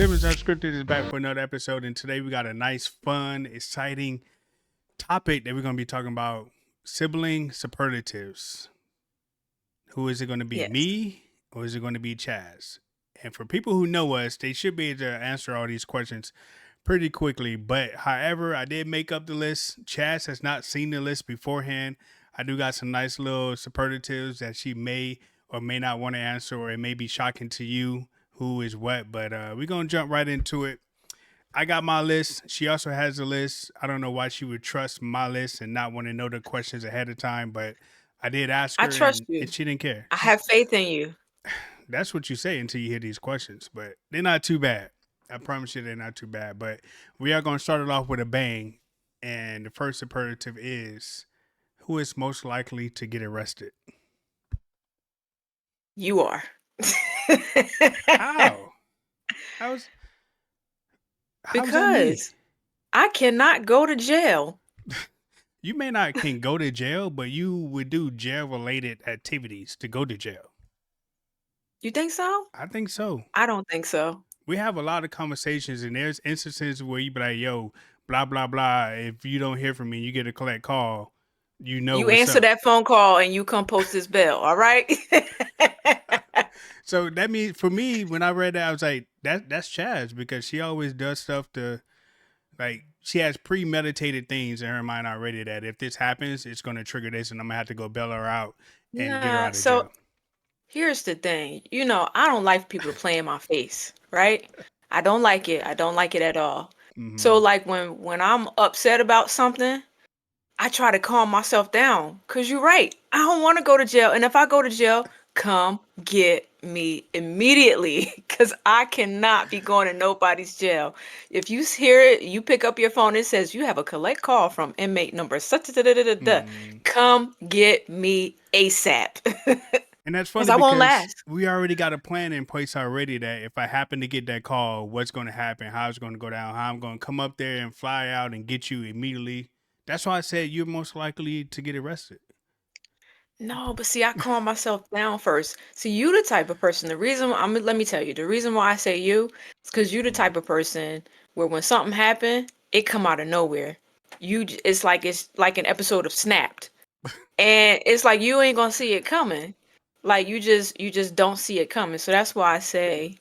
Siblings Unscripted is back for another episode, and today we got a nice, fun, exciting topic that we're going to be talking about: sibling superlatives. Who is it going to be, Yes. me or is it going to be Chaz? And for people who know us, they should be able to answer all these questions pretty quickly. But however, I did make up the list. Chaz has not seen the list beforehand. I do got some nice little superlatives that she may or may not want to answer, or it may be shocking to you who is what. But we're going to jump right into it. I got my list. She also has a list. I don't know why she would trust my list and not want to know the questions ahead of time, but I did ask I her trust and you. she didn't care. I have faith in you. That's what you say until you hear these questions, but they're not too bad. I promise you they're not too bad. But we are going to start it off with a bang. And the first imperative is, who is most likely to get arrested? You are. How? How's that me? Because I cannot go to jail. You may not can go to jail, but you would do jail related activities to go to jail. You think so? I think so. I don't think so. We have a lot of conversations, and there's instances where you be like, yo, blah, blah, blah. If you don't hear from me, you get a collect call. You know You what's answer up. that phone call and you come post this bill, all right? So that means for me, when I read that, I was like, that's Chaz, because she always does stuff to, like, she has premeditated things in her mind already that if this happens, it's going to trigger this, and I'm going to have to go bail her out and get her out of So jail. here's the thing. I don't like people to play in my face, right? I don't like it. I don't like it at all. So Mm-hmm. like when I'm upset about something, I try to calm myself down because you're right. I don't want to go to jail. And if I go to jail, come get me immediately because I cannot be going to nobody's jail. If you hear it, you pick up your phone, it says you have a collect call from inmate number such da, da, da, da, da. Mm. Come get me ASAP And that's because funny I won't because last. we already got a plan in place already that if I happen to get that call, what's going to happen, how it's going to go down, how I'm going to come up there and fly out and get you immediately. That's why I said you're most likely to get arrested. No, but see, I calm myself down first. See, you the type of person. Let me tell you, the reason why I say you is because you the Mm. type of person where when something happen, it come out of nowhere. It's like an episode of Snapped, and it's like you ain't gonna see it coming. Like you just don't see it coming. So that's why I say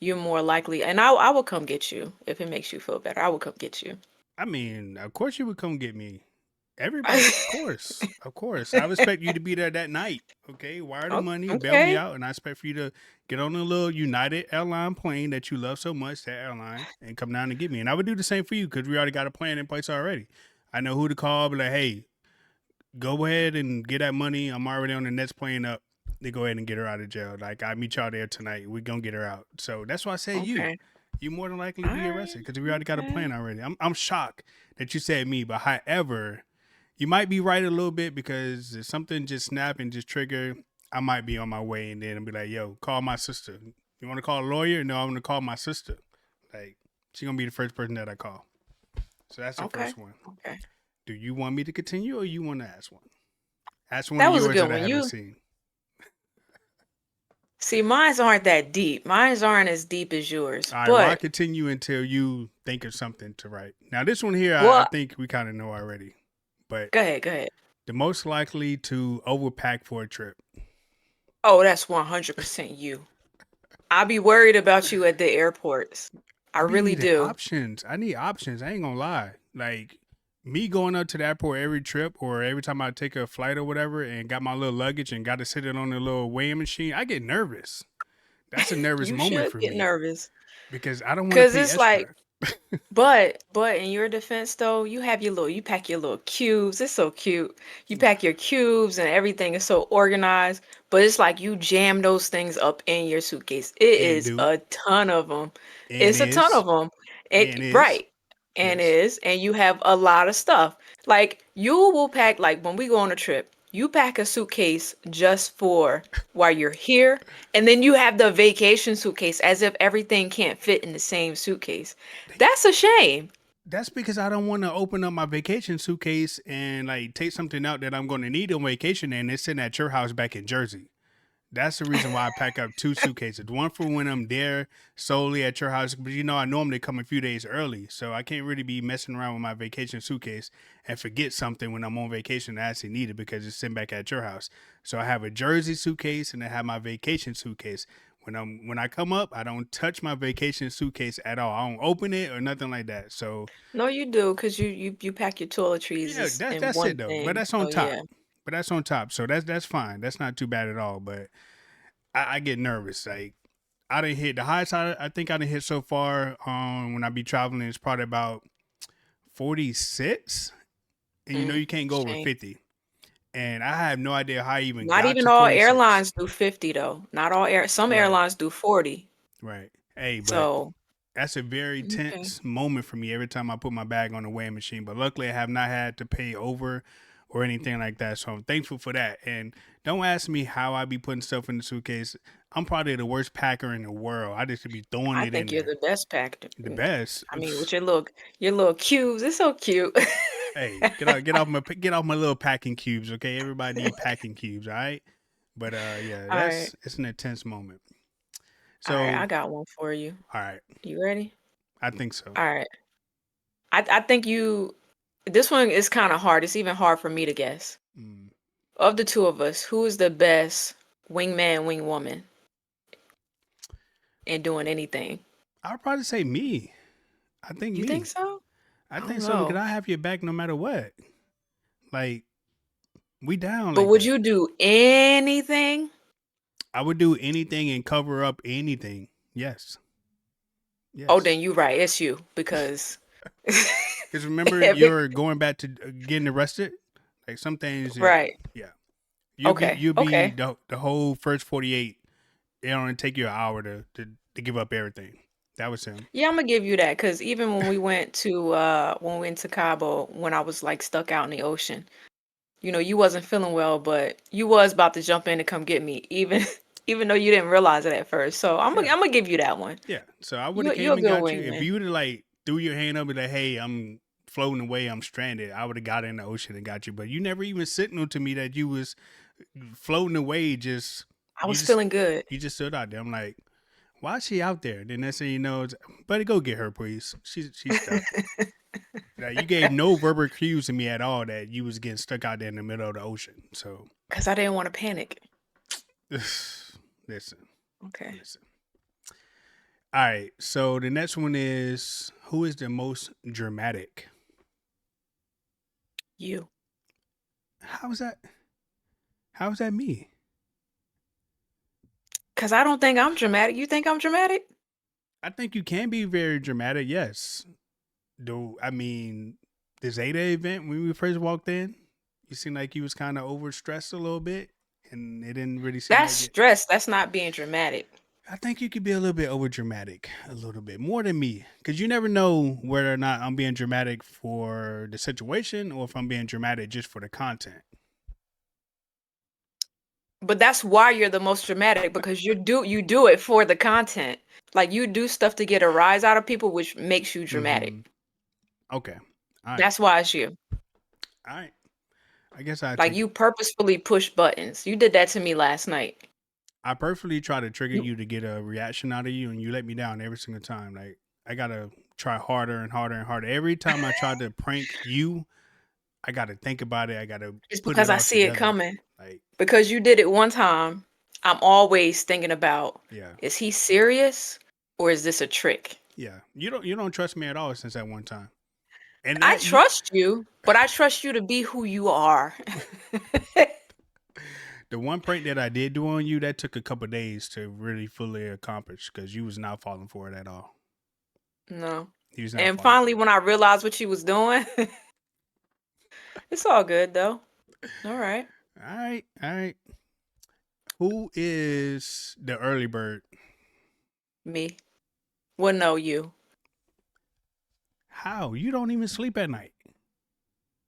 you're more likely. And I will come get you if it makes you feel better. I will come get you. I mean, of course you would come get me. Everybody, of course, of course. I expect you to be there that night. Okay, wire the money, bail me Okay. out, and I expect for you to get on a little United airline plane that you love so much, that airline, and come down and get me. And I would do the same for you because we already got a plan in place already. I know who to call. Be like, hey, go ahead and get that money. I'm already on the next plane up. They go ahead and get her out of jail. Like, I meet y'all there tonight. We gonna get her out. So that's why I said you. Okay. You more than likely All be right. arrested because we already got a Okay. plan already. I'm shocked that you said me, but however, you might be right a little bit because if something just snap and just trigger, I might be on my way and then I'll be like, yo, call my sister. You want to call a lawyer? No, I'm gonna call my sister. Like, she's gonna be the first person that I call. So that's the Okay. first one. Okay. Do you want me to continue or you want to ask one? Ask one of That was a yours good that I one. haven't seen. See, mines aren't that deep. Mines aren't as deep as yours. All right, well, I'll But continue until you think of something to write. Now, this one here, I well, think we kind of know already, but go ahead, go ahead. the most likely to overpack for a trip. Oh, that's 100% you. I'll be worried about you at the airports. I I be really needing do. options. I need options. I ain't gonna lie. Like me going up to the airport every trip or every time I take a flight or whatever and got my little luggage and got to sit it on the little weighing machine, I get nervous. That's a nervous You moment should for get me nervous. because I don't want to Cause pay it's like, extra. but in your defense though, you pack your little cubes. It's so cute. You pack your cubes and everything is so organized. But it's like you jam those things up in your suitcase. It And is do a ton of them. and It's a ton is of them. and is Right. And yes. is, and you have a lot of stuff. Like you will pack, like when we go on a trip, you pack a suitcase just for while you're here, and then you have the vacation suitcase as if everything can't fit in the same suitcase. That's a shame. That's because I don't want to open up my vacation suitcase and like take something out that I'm going to need on vacation and it's sitting at your house back in Jersey. That's the reason why I pack up two suitcases. One for when I'm there solely at your house, but I normally come a few days early, so I can't really be messing around with my vacation suitcase and forget something when I'm on vacation that I actually need it because it's sitting back at your house. So I have a Jersey suitcase and I have my vacation suitcase. When I come up, I don't touch my vacation suitcase at all. I don't open it or nothing like that. So No, you do, because you pack your toiletries yeah, in that's one it though. But thing. that's on So top. yeah. But that's on top. So that's fine. That's not too bad at all. But I get nervous. Like I didn't hit the highest I think I didn't hit so far when I be traveling is probably about 46. And you can't go over Shame. 50. And I have no idea how I even Not got even to all 46. airlines do 50 though. Not all some Right. airlines do 40. Right. Hey, but So that's a very okay. tense moment for me every time I put my bag on the weighing machine. But luckily, I have not had to pay over or anything like that. So I'm thankful for that. And don't ask me how I be putting stuff in the suitcase. I'm probably the worst packer in the world. I just be throwing I it in think you're there. the best packed. The best. I mean, with your little cubes, it's so cute. Hey, get off my little packing cubes, okay? Everybody need packing cubes, all right? But yeah, All right. it's an intense moment. All right, So, I got one for you. all right, You ready? I think so. All right. I think this one is kind of hard. It's even hard for me to guess. Mm. Of the two of us, who is the best wingman, wingwoman in doing anything? I would probably say me. I think You think me. so? I I don't think so because know. I have your back no matter what. Like we down But like would that. you do anything? I would do anything and cover up anything. Yes, Oh, yes. then you right. It's you because Because remember, every you're going back to getting arrested. Like some things, right. yeah. Okay. You'll be Okay. the whole first 48. It only take you an hour to give up everything. That was him. Yeah, I'm gonna give you that because even when we went to Cabo when I was like stuck out in the ocean, you wasn't feeling well, but you was about to jump in to come get me, even even though you didn't realize it at first. So I'm Yeah, gonna I'm gonna give you that one. yeah. So I would have You're came a and good got you if wingman you would have like threw your hand up and like, hey, I'm floating away, I'm stranded. I would have got in the ocean and got you, but you never even signaled to me that you was floating away. Just I you was just feeling good. you just stood out there. I'm like, why is she out there? Then next thing you know, buddy, go get her, please. She's stuck. Now, you gave no verbal cues to me at all that you was getting stuck out there in the middle of the ocean. So, Because I didn't want to panic. listen, Okay. listen. All right. So the next one is who is the most dramatic? You. How is that? How is that me? Because I don't think I'm dramatic. You think I'm dramatic? I think you can be very dramatic. Yes. Do I mean the Zeta event when we first walked in? You seemed like you was kind of overstressed a little bit, and it didn't really seem That's like it. stress. That's not being dramatic. I think you could be a little bit over dramatic, a little bit more than me, because you never know whether or not I'm being dramatic for the situation or if I'm being dramatic just for the content. But that's why you're the most dramatic because you do it for the content. Like you do stuff to get a rise out of people, which makes you dramatic. Mm-hmm. Okay. All right. That's why it's you. All right. I guess I Like take you it. purposefully push buttons. You did that to me last night. I purposely try to trigger You you to get a reaction out of you, and you let me down every single time. Like I gotta try harder and harder and harder. Every time I try to prank you, I gotta think about it. I gotta it's put it because I all see it together. coming. Like Because you did it one time, I'm always thinking about, yeah, is he serious or is this a trick? yeah. You don't trust me at all since that one time. And I that you trust you, but I trust you to be who you are. the one prank that I did do on you that took a couple days to really fully accomplish because you was not falling for it at all. No. He was not And falling finally, for it. when I realized what you was doing, it's all good though. All right. All right, all right. Who is the early bird? Me. Well, no, you. How you don't even sleep at night?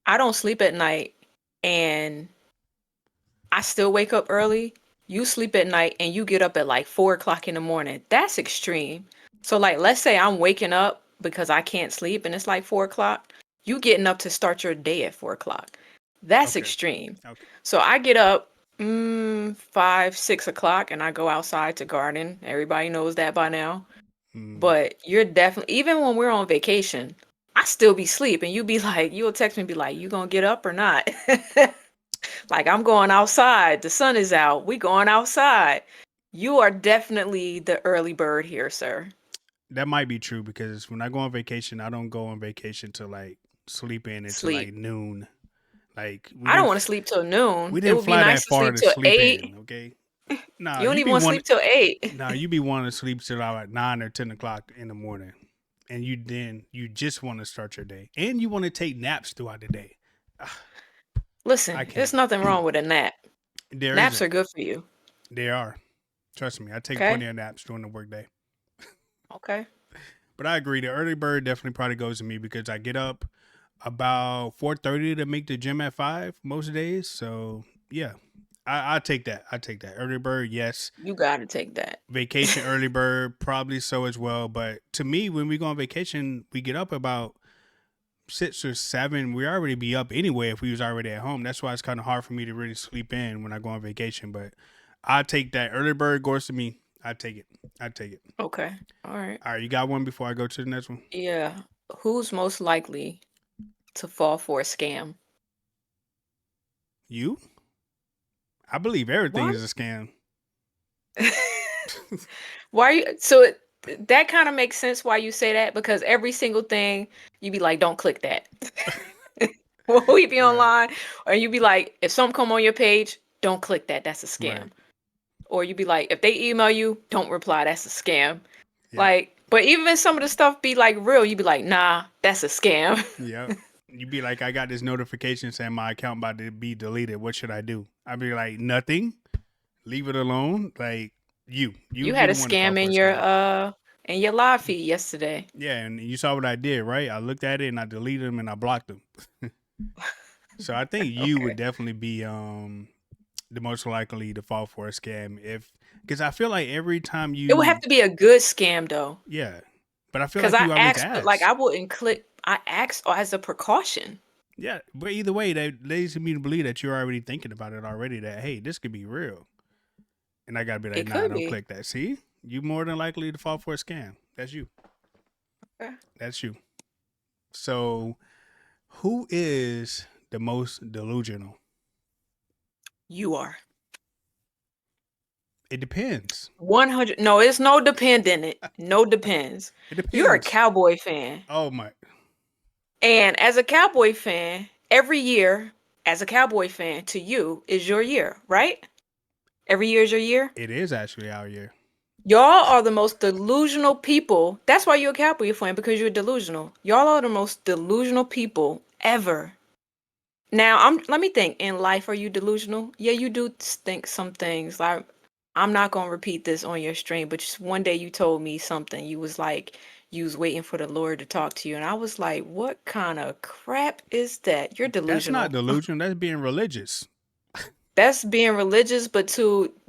I don't sleep at night and I still wake up early. You sleep at night and you get up at like 4 o'clock in the morning. That's extreme. So, like, let's say I'm waking up because I can't sleep and it's like 4 o'clock. You getting up to start your day at 4 o'clock. That's Okay, extreme. okay. So I get up 5, 6 o'clock, and I go outside to garden. Everybody knows that by now. Mm, But you're definitely, even when we're on vacation, I still be sleep, and you be like, you'll text me and be like, you gonna get up or not? Like, I'm going outside. The sun is out. We going outside. You are definitely the early bird here, sir. that might be true because when I go on vacation, I don't go on vacation to like sleep in until Sleep. like noon. Like I don't want to sleep till noon. we It didn't would be fly nice that to far sleep to till sleep 8. in. Okay, nah, You don't even want to sleep till 8. you be wanting to sleep till like 9 or 10 o'clock in the morning, and you just want to start your day, and you want to take naps throughout the day. Ah, I Listen, there's can't. nothing wrong with a nap. There Naps isn't. are good for you. They are. Trust me, I take Okay? plenty of naps during the workday. Okay. But I agree, the early bird definitely probably goes to me because I get up about 4:30 to make the gym at 5 most days. So yeah, I take that. I take that. Early bird, yes. You got to take that. Vacation early bird, probably so as well. But to me, when we go on vacation, we get up about 6 or 7. We already be up anyway if we was already at home. That's why it's kind of hard for me to really sleep in when I go on vacation. But I take that early bird goes to me. I take it. I take it. Okay. All right. All right, you got one before I go to the next one. Yeah. Who's most likely to fall for a scam? You? I believe everything Why? is a scam. Why are you so that kind of makes sense why you say that, because every single thing you be like, don't click that. When we be Right. online, or you be like, if something come on your page, don't click that. That's a Right. scam. Or you be like, if they email you, don't reply. That's a scam. Yep. Like, but even some of the stuff be like real, you be like, nah, that's a scam. Yep. You be like, I got this notification saying my account about to be deleted. What should I do? I'd be like, nothing. Leave it alone. Like you You would be had a the one to fall scam for a scam. in your live feed yesterday. Yeah, and you saw what I did, right? I looked at it and I deleted them and I blocked them. So I think you would Okay. definitely be the most likely to fall for a scam if because I feel like every time It would have you to be a good scam though. yeah, but I feel Cause like I you always asked, like, ask. I wouldn't click. I asked as a precaution. Yeah, but either way, that leads me to believe that you're already thinking about it already. That hey, this could be real, and I gotta be like, It nah, could don't be. click that. See, you more than likely to fall for a scam. That's you. Okay. That's you. So, who is the most delusional? You are. It depends. 100. No, it's no depend in it. No depends. It You're a depends. Cowboy fan. Oh my, And as a Cowboy fan, every year, as a Cowboy fan, to you is your year, right? Every year is your year. it is actually out here. Y'all are the most delusional people. That's why you're a Cowboy fan, because you're delusional. Y'all are the most delusional people ever. Now, let me think. In life, are you delusional? Yeah, you do think some things. Like, I'm not gonna repeat this on your stream, but just one day you told me something. You was like, you was waiting for the Lord to talk to you, and I was like, what kind of crap is that? You're That's not delusional. delusion. That's being religious. That's being religious, but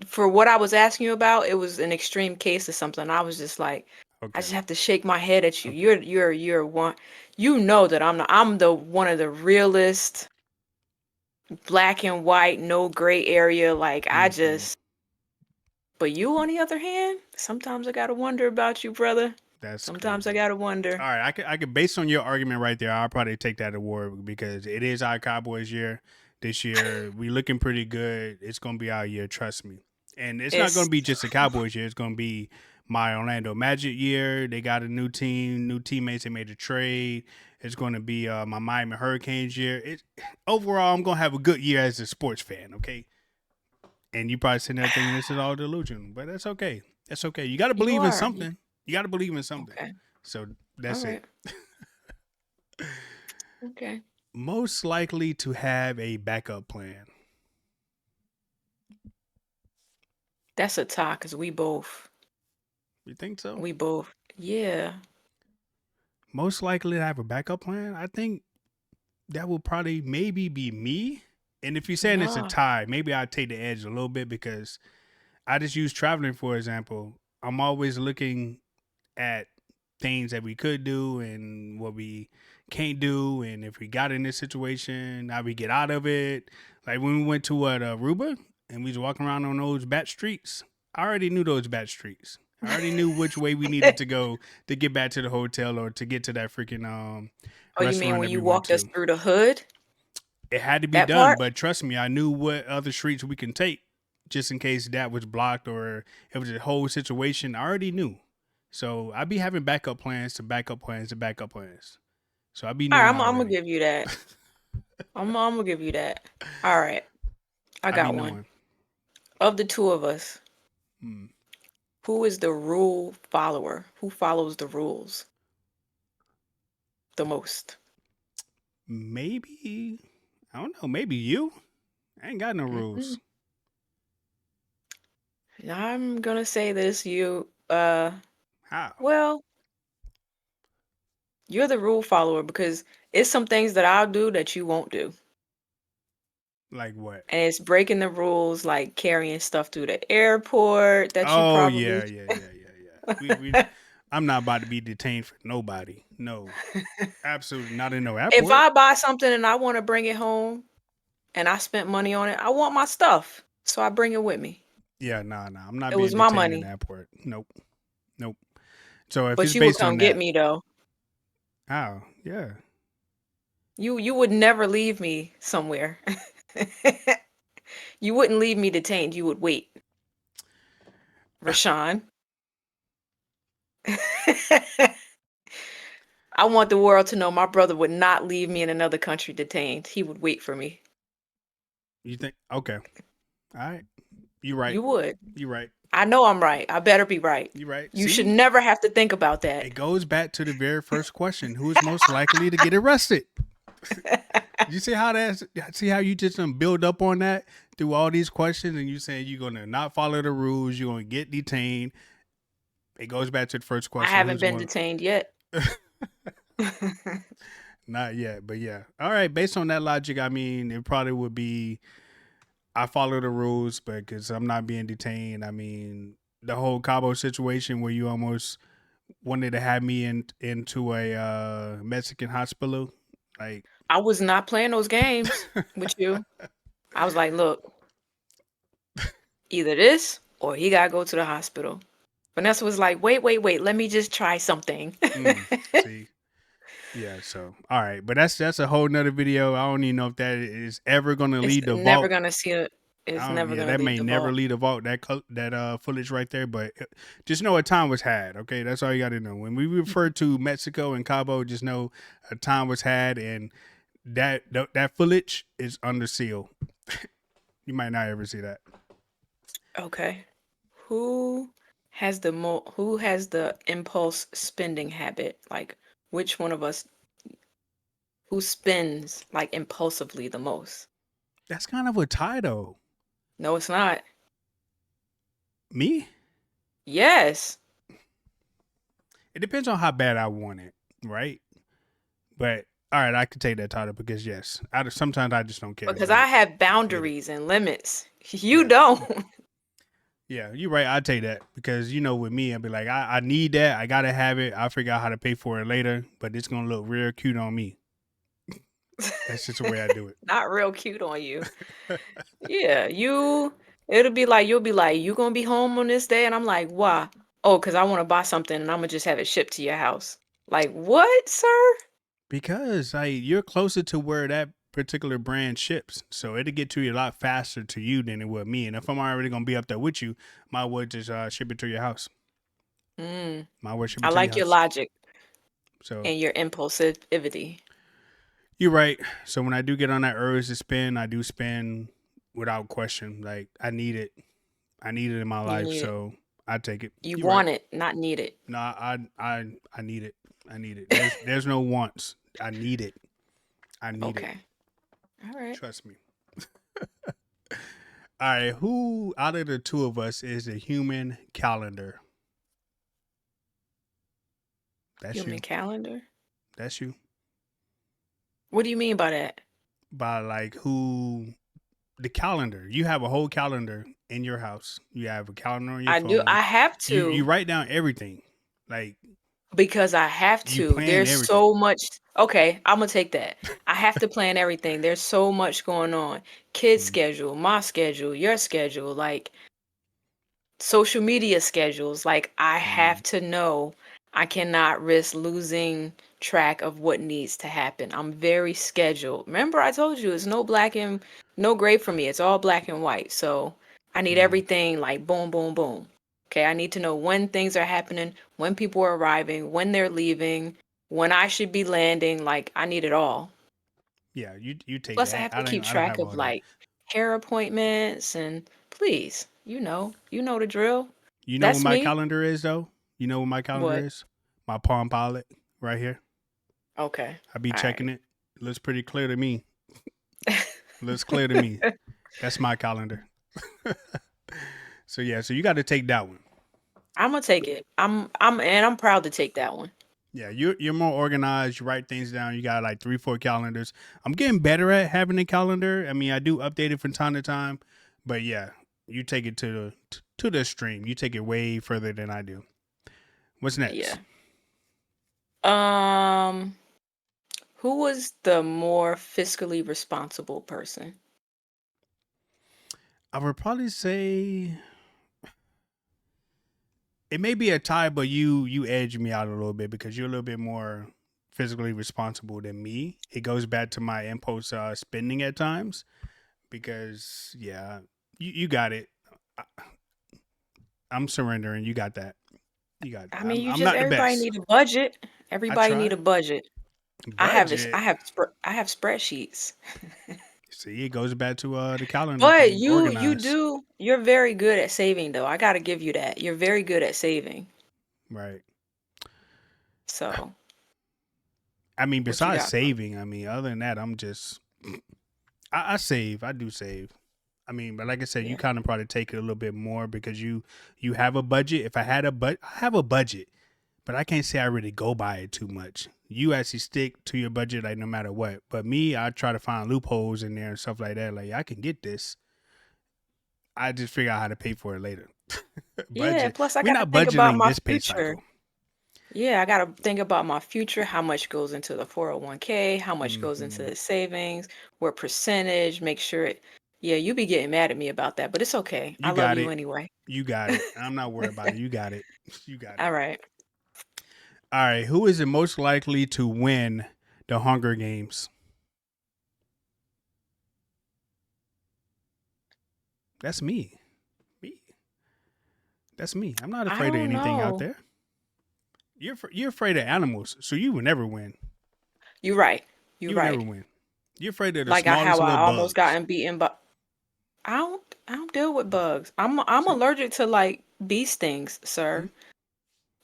for what I was asking you about, it was an extreme case or something. I was just like, I Okay. just have to shake my head at you. Okay. You're one. You know that I'm the one of the realest, black and white, no gray area. Like, I Mm-hmm. just, but you, on the other hand, sometimes I gotta wonder about you, brother. That's Sometimes I crazy. gotta wonder. All right, I could based on your argument right there, I'll probably take that award because it is our Cowboys year this year. We looking pretty good. It's gonna be our year, trust me. And it's not gonna It's be just a Cowboys year. It's gonna be my Orlando Magic year. They got a new team, new teammates. They made a trade. It's gonna be my Miami Hurricanes year. Overall, I'm gonna have a good year as a sports fan. Okay, and you probably sitting there thinking this is all delusion, but that's okay. That's okay. You got to you believe in are. something. You got to believe in something. Okay. So All that's it. right. Okay. Most likely to have a backup plan. That's a tie, cause You think so? we both, yeah. Most likely to have a backup plan? I think that will probably maybe be me. And if you're saying it's a No. tie, maybe I'll take the edge a little bit because I just use traveling for example. I'm always looking at things that we could do and what we can't do, and if we got in this situation, how we get out of it. Like when we went to Aruba, and we was walking around on those back streets. I already knew those back streets. I already knew which way we needed to go to get back to the hotel or to get to that freaking Oh, you mean restaurant when that we you went walked us to. through the hood? It had to be That done, part? but trust me, I knew what other streets we can take just in case that was blocked or it was a whole situation. I already knew. So I'd be having backup plans to backup plans to backup plans. So I'd be All right, knowing I'm gonna already. give you that. I'm gonna give you that. All right, I I'd be got one. knowing. Of the two of us, Hmm. who is the rule follower? Who follows the rules the most? Maybe, I don't know, maybe you? I ain't got no Mm-mm. rules. I'm gonna say this, you. How? Well, you're the rule follower because it's some things that I'll do that you won't do. Like what? And it's breaking the rules, like carrying stuff through the airport that you Oh probably. yeah, yeah, yeah, yeah, yeah. We I'm not about to be detained for nobody. No. Absolutely not in no If airport. I buy something and I want to bring it home and I spent money on it, I want my stuff. So I bring it with me. Yeah, nah. I'm not It being was my detained in the money. airport. Nope. Nope. So if it's But you would based come on get that, me though. how? Yeah. You would never leave me somewhere. You wouldn't leave me detained. You would wait. Rashawn. I want the world to know my brother would not leave me in another country detained. He would wait for me. You think okay. All right. You right. You would. You right. I know I'm right. I better be right. You right. You should See? never have to think about that. It goes back to the very first question. Who is most likely to get arrested? You see how you just build up on that through all these questions and you saying you're gonna not follow the rules, you're gonna get detained. It goes back to the first I question. haven't Who's been more detained yet. not yet, but yeah. All right, based on that logic, I mean it probably would be I follow the rules, but because I'm not being detained, I mean the whole Cabo situation where you almost wanted to have me into a Mexican hospital, like I was not playing those games with you. I was like, look, either this or he gotta go to the hospital. Vanessa was like, wait, let me just try something. see, yeah. So all right, but that's a whole nother video. I don't even know if that is ever gonna It's lead to never vault. gonna see it. It's I don't. never Yeah, gonna that leave may the never vault. lead to vault. That footage right there, but just know a time was had. Okay, that's all you got to know. When we refer to Mexico and Cabo, just know a time was had, and that footage is under seal. You might not ever see that. Okay. Who has the impulse spending habit? Like which one of us who spends like impulsively the most? That's kind of a tie though. No, it's not. Me? Yes. It depends on how bad I want it, right? But all right, I could take that title because yes, sometimes I just don't care. Because But I have I get it. boundaries and limits. You Yeah, don't. yeah, you're right. I take that because with me, I'd be like, I need that. I gotta have it. I'll figure out how to pay for it later, but it's gonna look real cute on me. That's just the way I do it. Not real cute on you. Yeah, you'll be like, you gonna be home on this day? And I'm like, why? Oh, because I want to buy something and I'm gonna just have it shipped to your house. Like, what, sir? Because you're closer to where that particular brand ships, so it'll get to you a lot faster to you than it would me. And if I'm already gonna be up there with you, might well just ship it to your house. Mm, Might well ship I it to your like your house. logic So and your impulsivity. you're right. So when I do get on that urge to spend, I do spend without question. Like I need it. I need it in my You life, need it. so I take it. You You're right. want it, not need it. No, I need it. I need it. There's no wants. I need it. I need it. Okay. All right. Trust me. All right, who out of the two of us is the human calendar? That's Human you. calendar? That's you. What do you mean by that? By like who the calendar. You have a whole calendar in your house. You have a calendar on your I do. phone. I have You to. write down everything. Like Because I have You to. plan There's everything. so much. Okay, I'm gonna take that. I have to plan everything. There's so much going on. Kids' Mm, schedule, my schedule, your schedule, like social media schedules. Like I mm, have to know. I cannot risk losing track of what needs to happen. I'm very scheduled. Remember, I told you it's no black and no gray for me. It's all black and white. So I need mm. everything like boom, boom, boom. Okay, I need to know when things are happening, when people are arriving, when they're leaving, when I should be landing. Like I need it all. Yeah, you take Plus, I that. have to keep I don't track have of all that. like hair appointments and please, you know the drill. You know what That's my me. calendar is though? You know what my calendar What? is? My Palm Pilot right here. Okay. I be All checking right. it. It looks pretty clear to me. It looks clear to me. That's my calendar. So yeah, so you got to take that one. I'm gonna take it. I'm proud to take that one. Yeah, you're more organized. You write things down. You got like 3, 4 calendars. I'm getting better at having a calendar. I mean, I do update it from time to time, but yeah, you take it to the stream. You take it way further than I do. What's next? Yeah. Um, who was the more fiscally responsible person? I would probably say it may be a tie, but you edge me out a little bit because you're a little bit more physically responsible than me. It goes back to my impulse spending at times because yeah, you got it. I, I'm surrendering. You got that. You got I that. mean, you I'm just not the everybody best. need a budget. I Everybody need a try. budget. Budget. I have spreadsheets. See, it goes back to the calendar But thing. you Organize. do you're very good at saving though. I got to give you that. You're very good at saving. Right. So, I mean, what you besides got for me? saving, I mean, other than that, I'm just I save. I do save. I mean, but like I said, you Yeah. kind of probably take it a little bit more because you have a budget. If I had a I have a budget, but I can't say I really go by it too much. You actually stick to your budget like no matter what. But me, I try to find loopholes in there and stuff like that. Like I can get this. I just figure out how to pay for it later. Yeah, Budget. plus I We're got to not think about budgeting my this pay future. cycle. Yeah, I got to think about my future, how much goes into the 401k, how much goes into Hmm. the savings, what percentage, make sure it. Yeah, you be getting mad at me about that, but it's okay. I You love got you it. anyway. You got it. I'm not worried about it. You got it. You got it. All right. All right. Who is it most likely to win the Hunger Games? That's me. Me. That's me. I'm not I afraid of don't anything out know. there. You're afraid of animals, so you would never win. You're right. You're You would never right. win. You're afraid of the Like how smallest of I little almost bugs. gotten beaten by I don't deal with bugs. I'm See? allergic to like bee stings, Hmm? sir.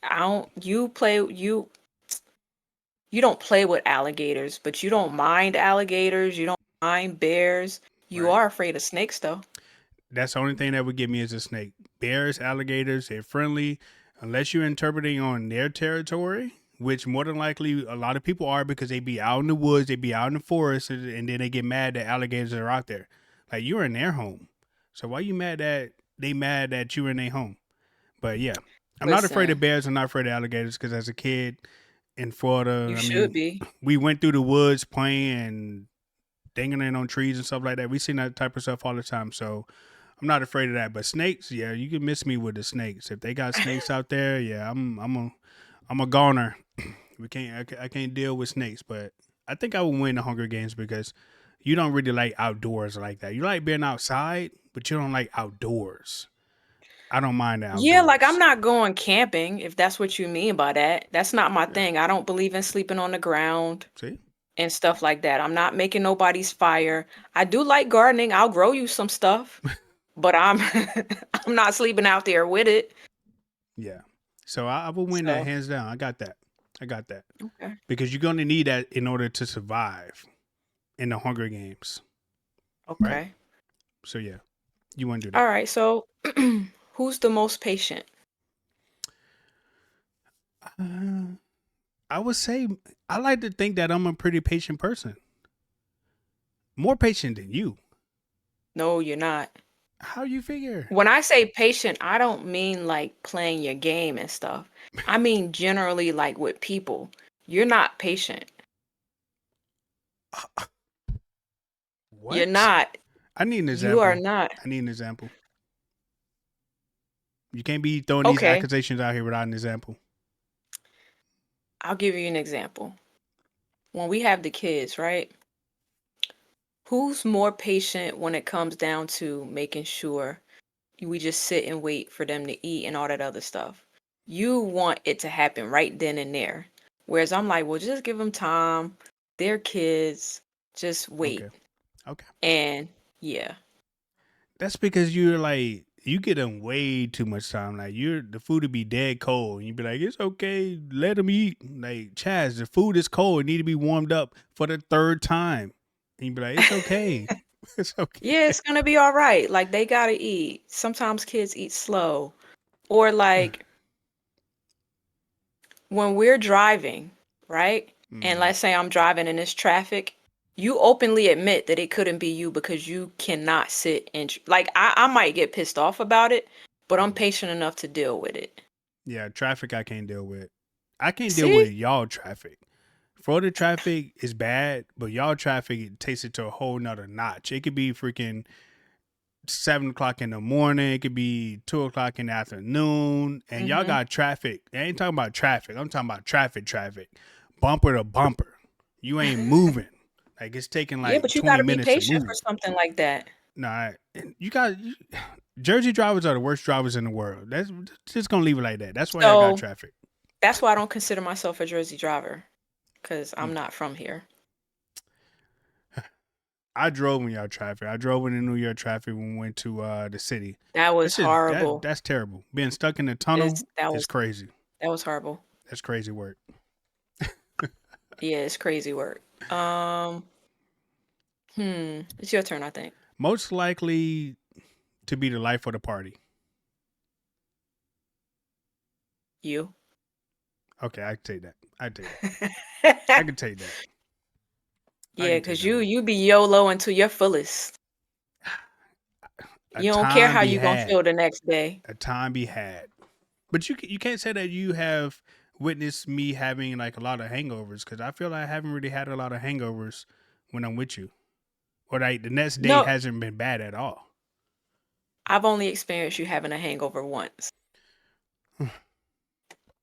I don't you don't play with alligators, but you don't mind alligators, you don't mind bears. You Right. are afraid of snakes though. That's the only thing that would get me is a snake. Bears, alligators, they're friendly unless you're interpreting on their territory, which more than likely a lot of people are because they be out in the woods, they be out in the forest, and then they get mad that alligators are out there. Like you're in their home, so why you mad that they mad that you're in their home? But yeah, I'm not afraid of Listen, bears. I'm not afraid of alligators because as a kid in Florida, you I should mean, be. we went through the woods playing and dangling on trees and stuff like that. We seen that type of stuff all the time. So I'm not afraid of that. But snakes, yeah, you can miss me with the snakes. If they got snakes out there, yeah, I'm a goner. We can't I can't deal with snakes. But I think I will win the Hunger Games because you don't really like outdoors like that. You like being outside, but you don't like outdoors. I don't mind the Yeah, like I'm outdoors. not going camping if that's what you mean by that. That's not my Yeah. thing. I don't believe in sleeping on the ground See? and stuff like that. I'm not making nobody's fire. I do like gardening. I'll grow you some stuff, but I'm I'm not sleeping out there with it. Yeah. So I will win that So, hands down. I got that. I got that. okay. Because you're gonna need that in order to survive in the Hunger Games, right? Okay. So yeah, you want to do All that. right. So, who's the most patient? Uh, I would say I like to think that I'm a pretty patient person, more patient than you. No, you're not. How you figure? When I say patient, I don't mean like playing your game and stuff. I mean generally like with people. You're not patient. You're What? not. I need an You are example. not. I need an example. You can't be throwing these Okay, accusations out here without an example. I'll give you an example. When we have the kids, right? Who's more patient when it comes down to making sure we just sit and wait for them to eat and all that other stuff? You want it to happen right then and there. Whereas I'm like, well, just give them time. They're kids. Just Okay. wait. Okay. And yeah. That's because you're like you get them way too much time. Like you're the food would be dead cold, and you'd be like, "It's okay, let them eat." Like Chaz, the food is cold; it need to be warmed up for the third time. And you'd be like, "It's okay, it's Yeah, okay." it's gonna be all right. Like they gotta eat. Sometimes kids eat slow. Or like when we're driving, right? And Mm, let's say I'm driving and it's traffic, you openly admit that it couldn't be you because you cannot sit and like I might get pissed off about it, but I'm mm. patient enough to deal with it. Yeah, traffic I can't deal with. I can't deal See? with y'all traffic. Florida traffic is bad, but y'all traffic it takes it to a whole nother notch. It could be freaking 7 o'clock in the morning. It could be 2 o'clock in the afternoon, and y'all Hmm. got traffic. I ain't talking about traffic. I'm talking about traffic, bumper to bumper. You ain't moving. Like it's taking Yeah, like but you 20 gotta be minutes to patient for move. something like that. Nah, you got Jersey drivers are the worst drivers in the world. That's just gonna leave it like that. That's why I got So traffic. that's why I don't consider myself a Jersey driver, because I'm Mm. not from here. I drove in y'all traffic. I drove in the New York traffic when we went to the city. That was That's just horrible. that's terrible. Being stuck in the It's tunnel that is was crazy. that was horrible. That's crazy work. Yeah, it's crazy work. It's your turn, I think. Most likely to be the life of the party. You. Okay, I can take that. I take that. I can take that. I Yeah, can take cause that you one. you be YOLO until your fullest. A You don't care time how be you gonna had. feel the next day. A time be had. But you can't say that you have witnessed me having like a lot of hangovers because I feel like I haven't really had a lot of hangovers when I'm with you, or like the next day No, hasn't been bad at all. I've only experienced you having a hangover once.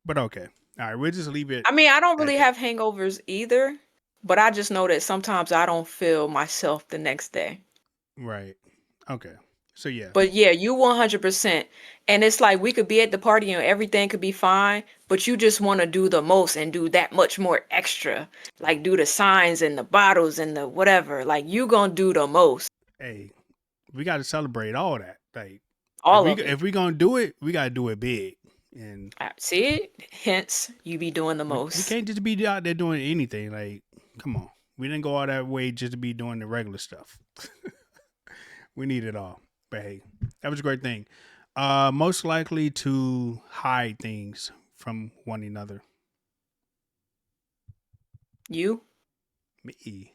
But okay, all right, we'll just leave it I mean, I don't at really that. have hangovers either, but I just know that sometimes I don't feel myself the next day. Right. Okay. So yeah. But yeah, you 100%. And it's like we could be at the party and everything could be fine, but you just want to do the most and do that much more extra. Like do the signs and the bottles and the whatever. Like you gonna do the most. Hey, we got to celebrate all that. Like All of it. if we gonna do it, we gotta do it big. And See it? Hence, you be doing the we most. can't just be out there doing anything. Like, come on, we didn't go all that way just to be doing the regular stuff. We need it all. But hey, that was a great thing. Most likely to hide things from one another. You? Me,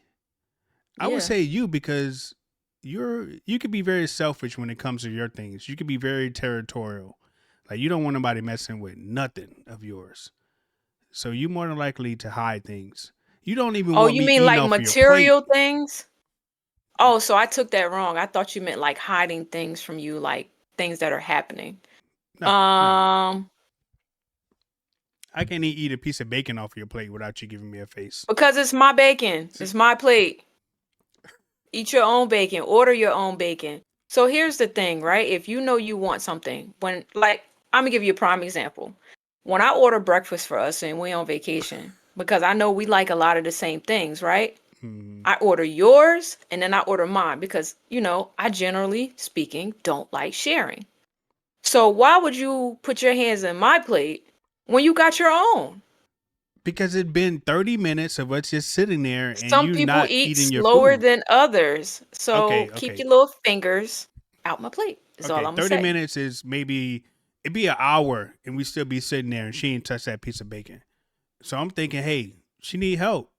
I would Yeah. say you because you could be very selfish when it comes to your things. You could be very territorial. Like you don't want nobody messing with nothing of yours. So you more than likely to hide things. You don't even Oh, want you me mean eating like off of your plate. material things? Oh, so I took that wrong. I thought you meant like hiding things from you, like things that are happening. No, no. Um, I can't eat a piece of bacon off of your plate without you giving me a face. because it's my bacon. It's my plate. Eat your own bacon. Order your own bacon. So here's the thing, right? If you know you want something, when like I'm gonna give you a prime example. When I order breakfast for us and we on vacation, because I know we like a lot of the same things, right? Hmm. I order yours and then I order mine because, I generally speaking don't like sharing. So why would you put your hands in my plate when you got your own? Because it'd been 30 minutes of us just sitting there and Some you people not eat eating your slower food. than others. Okay, So keep okay, your little fingers out my plate. Is all okay. I'm gonna 30 say. minutes is maybe it'd be an hour and we still be sitting there and she ain't touched that piece of bacon. So I'm thinking, hey, she need help.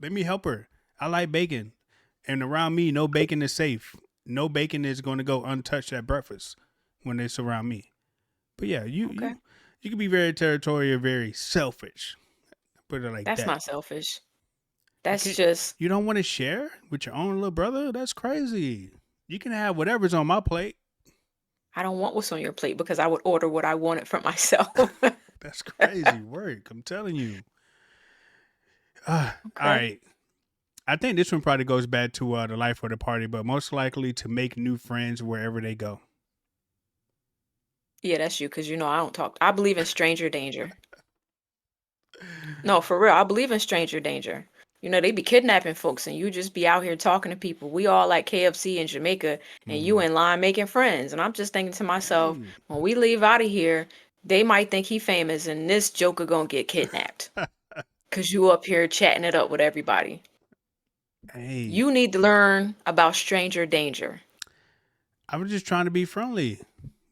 Let me help her. I like bacon. And around me, no bacon is safe. no bacon is going to go untouched at breakfast when they surround me. But yeah, Okay. you can be very territorial, very selfish. Put it like That's that. not selfish. You That's can't. just You don't want to share with your own little brother? That's crazy. You can have whatever's on my plate. I don't want what's on your plate because I would order what I wanted for myself. That's crazy work. I'm telling you. All Okay. right. I think this one probably goes back to the life of the party, but most likely to make new friends wherever they go. Yeah, that's you because you know I don't talk. I believe in stranger danger. No, for real. I believe in stranger danger. You know, they be kidnapping folks and you just be out here talking to people. We all like KFC in Jamaica and you Mm. in line making friends. And I'm just thinking to myself, Hey. when we leave out of here, they might think he famous and this joker gonna get kidnapped. Cause you up here chatting it up with everybody. Hey. You need to learn about stranger danger. I was just trying to be friendly.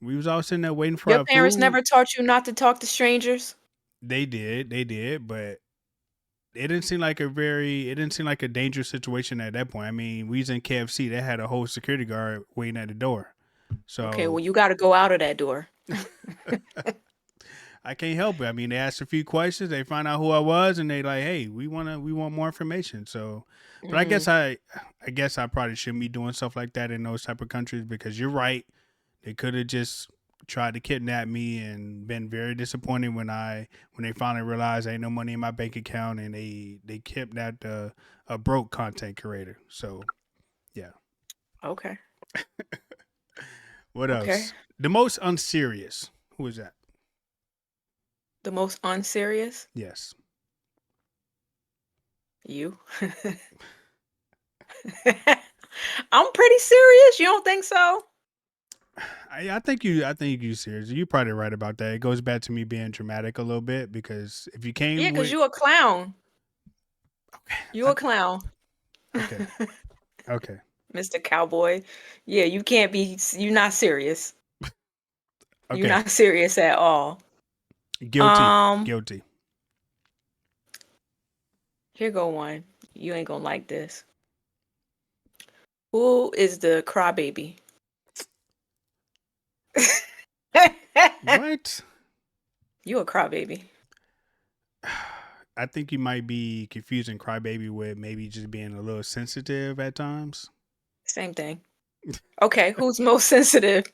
We was all sitting there waiting for Your our parents food. never taught you not to talk to strangers? They did, but it didn't seem like a dangerous situation at that point. I mean, we was in KFC. They had a whole security guard waiting at the door. Okay, well So you gotta go out of that door. I can't help it. I mean, they asked a few questions. They find out who I was, and they like, hey, we want more information. So, but Hmm. I guess I probably shouldn't be doing stuff like that in those type of countries because you're right. They could have just tried to kidnap me and been very disappointed when they finally realized ain't no money in my bank account and they kidnapped a broke content creator. So yeah. Okay. What Okay. else? The most unserious. Who is that? The most unserious? Yes. You. I'm pretty serious. You don't think so? I think you serious. You probably right about that. It goes back to me being dramatic a little bit because if you Yeah, came because with you a clown. okay, You a clown. okay, okay, Mr. Cowboy. Yeah, you can't be, you're not serious. You're okay, not serious at all. guilty, Um, guilty. Here go one. You ain't gonna like this. Who is the crybaby? What? You a crybaby. I think you might be confusing crybaby with maybe just being a little sensitive at times. Same thing. Okay, who's most sensitive?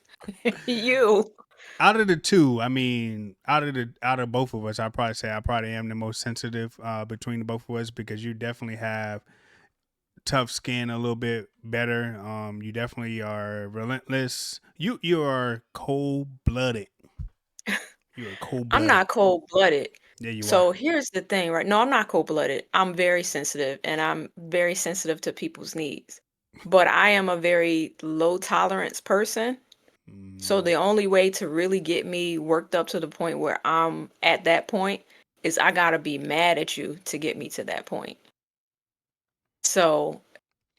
You. Out of the two, I mean, out of both of us, I probably say I probably am the most sensitive between the both of us because you definitely have tough skin a little bit better. You definitely are relentless. You are cold blooded. You are cold I'm blooded. not cold-blooded. Yeah, you are. So here's the thing, right? No, I'm not cold-blooded. I'm very sensitive and I'm very sensitive to people's needs. But I am a very low tolerance person. So Mm, the only way to really get me worked up to the point where I'm at that point is I gotta be mad at you to get me to that point. So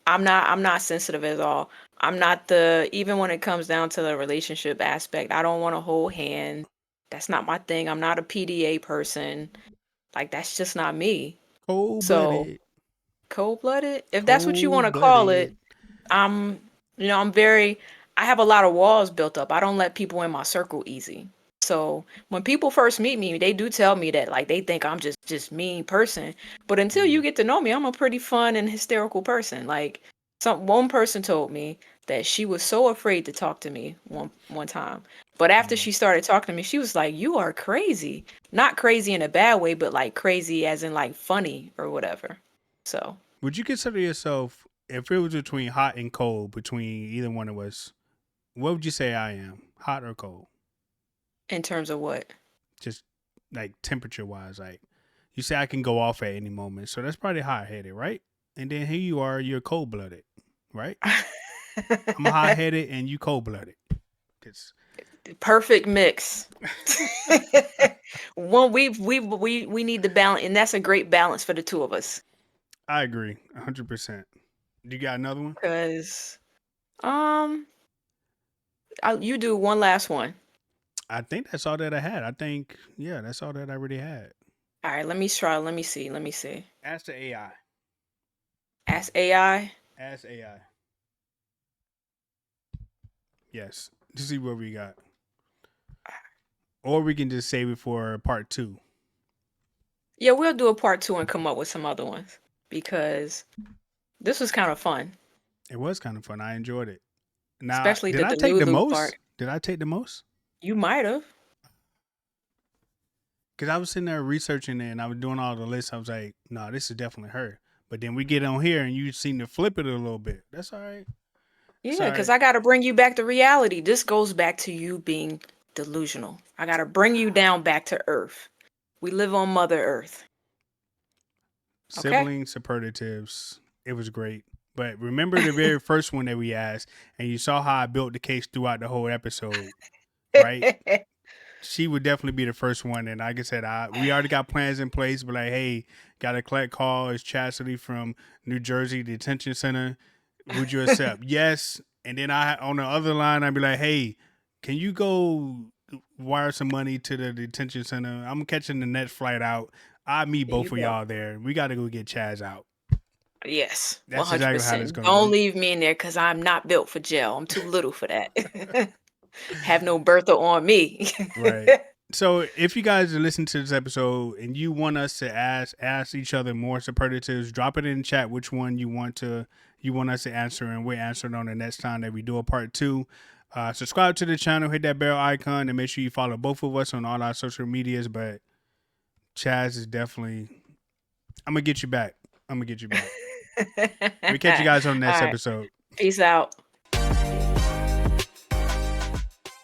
I'm not sensitive at all. I'm not the even when it comes down to the relationship aspect, I don't want to hold hand. That's not my thing. I'm not a PDA person. Like that's just not me. cold So blooded. cold-blooded, if that's what you want Cold to call it, blooded. I'm, I'm very, I have a lot of walls built up. I don't let people in my circle easy. So when people first meet me, they do tell me that like they think I'm just mean person. But until you Mm, get to know me, I'm a pretty fun and hysterical person. Like one person told me that she was so afraid to talk to me one time. But after mm. she started talking to me, she was like, "You are crazy." Not crazy in a bad way, but like crazy as in like funny or whatever. So, Would you consider yourself if it was between hot and cold between either one of us? What would you say I am? Hot or cold? in terms of what? Just like temperature wise, like you say I can go off at any moment, so that's probably hot headed, right? And then here you are, you're cold blooded, right? I'm hot headed and you cold blooded. Cause Perfect mix. One we need the balance, and that's a great balance for the two of us. I agree, 100%. You got another one? Cause um, you do one last one. I think that's all that I had. I think yeah, that's all that I really had. All right, let me try. Let me see. Let me see. Ask the AI. Ask AI. Ask AI. Yes. To see what we got. Or we can just save it for part 2. Yeah, we'll do a part 2 and come up with some other ones because this was kind of fun, It was kind of fun. I enjoyed it. Now, especially did the I take the Delulu part. most? Did I take the most? You might have. Because I was sitting there researching it and I was doing all the lists. I was like, no, this is definitely her. But then we get on here and you seem to flip it a little bit. That's all right. It's Yeah, all because right. I got to bring you back to reality. This goes back to you being delusional. I got to bring you down back to Earth. We live on Mother Earth. Okay? Sibling superlatives. It was great. But remember the very first one that we asked, and you saw how I built the case throughout the whole episode, right? She would definitely be the first one. And like I said, we already got plans in place. But like, hey, got a collect call. It's Chastity from New Jersey Detention Center. Would you accept? Yes. And then I on the other line, I'd be like, hey, can you go wire some money to the detention center? I'm catching the next flight out. I meet There you both of go. y'all there. We got to go get Chaz out. Yes, That's exactly how this 100%. gonna Don't go. leave me in there because I'm not built for jail. I'm too little for that. Have no Bertha on me. Right. So if you guys are listening to this episode and you want us to ask each other more superlatives, drop it in the chat which one you want us to answer, and we'll answer it on the next time that we do a part 2. Subscribe to the channel, hit that bell icon, and make sure you follow both of us on all our social medias. But Chaz is definitely. I'm gonna get you back. I'm gonna get you back. We catch you guys on the All next right. episode. Peace out.